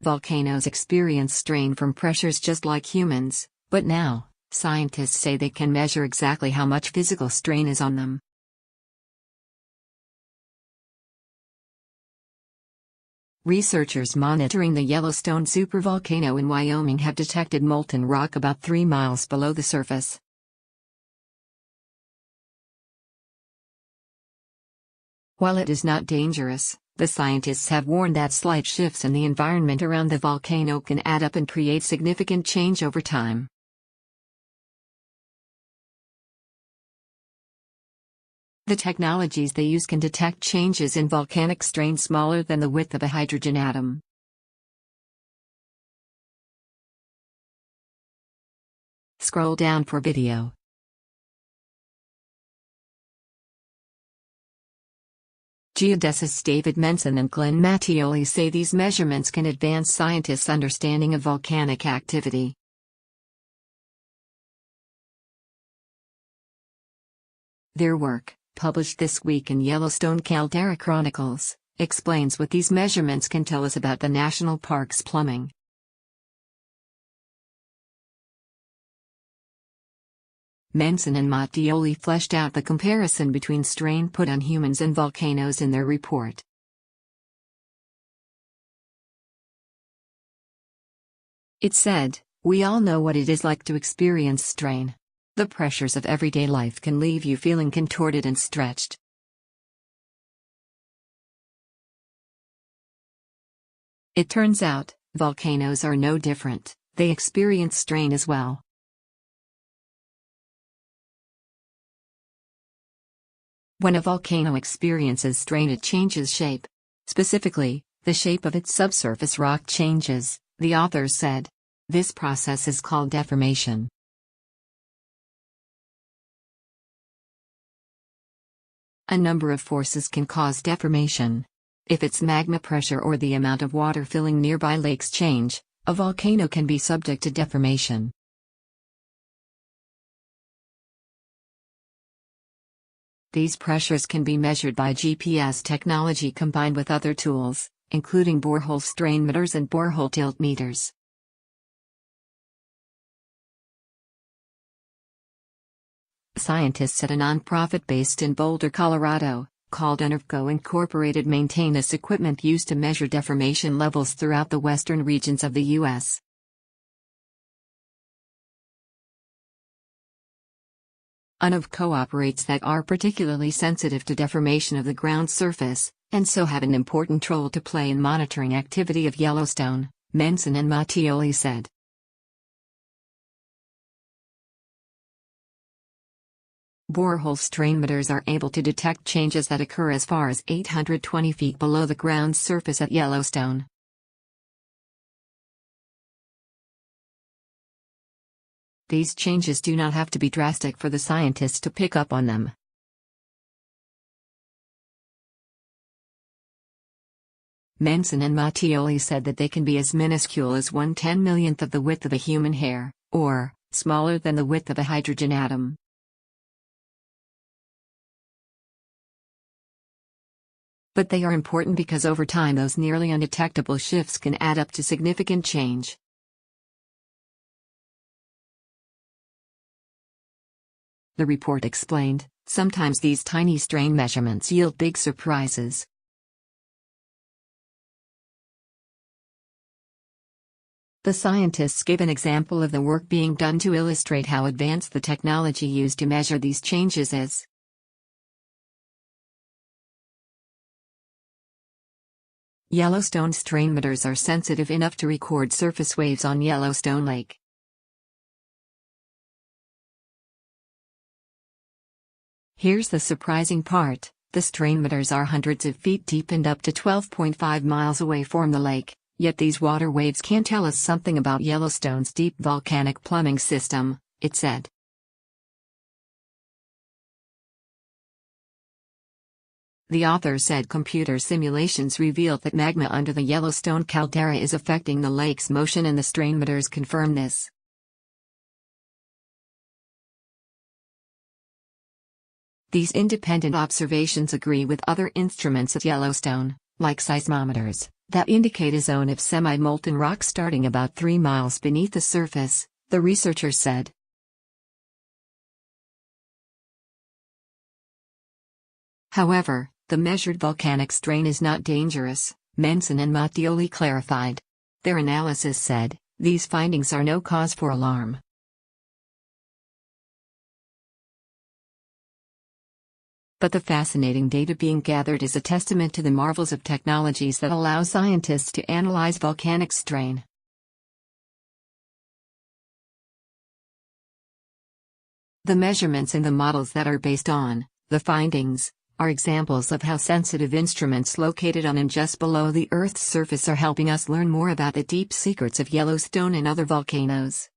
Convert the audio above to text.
Volcanoes experience strain from pressures just like humans, but now, scientists say they can measure exactly how much physical strain is on them. Researchers monitoring the Yellowstone supervolcano in Wyoming have detected molten rock about 3 miles below the surface. While it is not dangerous, the scientists have warned that slight shifts in the environment around the volcano can add up and create significant change over time. The technologies they use can detect changes in volcanic strain smaller than the width of a hydrogen atom. Scroll down for video. Geodesists David Mencin and Glen Mattioli say these measurements can advance scientists' understanding of volcanic activity. Their work, published this week in Yellowstone Caldera Chronicles, explains what these measurements can tell us about the national park's plumbing. Mencin and Mattioli fleshed out the comparison between strain put on humans and volcanoes in their report. It said, "We all know what it is like to experience strain. The pressures of everyday life can leave you feeling contorted and stretched. It turns out, volcanoes are no different, they experience strain as well. When a volcano experiences strain, it changes shape. Specifically, the shape of its subsurface rock changes," the authors said. This process is called deformation. A number of forces can cause deformation. If its magma pressure or the amount of water filling nearby lakes change, a volcano can be subject to deformation. These pressures can be measured by GPS technology combined with other tools, including borehole strain meters and borehole tilt meters. Scientists at a nonprofit based in Boulder, Colorado, called NRFCO Incorporated maintain this equipment used to measure deformation levels throughout the western regions of the U.S. NRFCO operates that are particularly sensitive to deformation of the ground surface, and so have an important role to play in monitoring activity of Yellowstone, Mencin and Mattioli said. Borehole strain meters are able to detect changes that occur as far as 820 feet below the ground surface at Yellowstone. These changes do not have to be drastic for the scientists to pick up on them. Mencin and Mattioli said that they can be as minuscule as 1/10,000,000th of the width of a human hair, or smaller than the width of a hydrogen atom. But they are important because over time those nearly undetectable shifts can add up to significant change. The report explained, sometimes these tiny strain measurements yield big surprises. The scientists gave an example of the work being done to illustrate how advanced the technology used to measure these changes is. Yellowstone strain meters are sensitive enough to record surface waves on Yellowstone Lake. Here's the surprising part, the strain meters are hundreds of feet deep and up to 12.5 miles away from the lake, yet these water waves can tell us something about Yellowstone's deep volcanic plumbing system, it said. The author said computer simulations revealed that magma under the Yellowstone caldera is affecting the lake's motion and the strain meters confirm this. These independent observations agree with other instruments at Yellowstone, like seismometers, that indicate a zone of semi-molten rock starting about 3 miles beneath the surface, the researchers said. However, the measured volcanic strain is not dangerous, Mencin and Mattioli clarified. Their analysis said, these findings are no cause for alarm. But the fascinating data being gathered is a testament to the marvels of technologies that allow scientists to analyze volcanic strain. The measurements and the models that are based on the findings are examples of how sensitive instruments located on and just below the Earth's surface are helping us learn more about the deep secrets of Yellowstone and other volcanoes.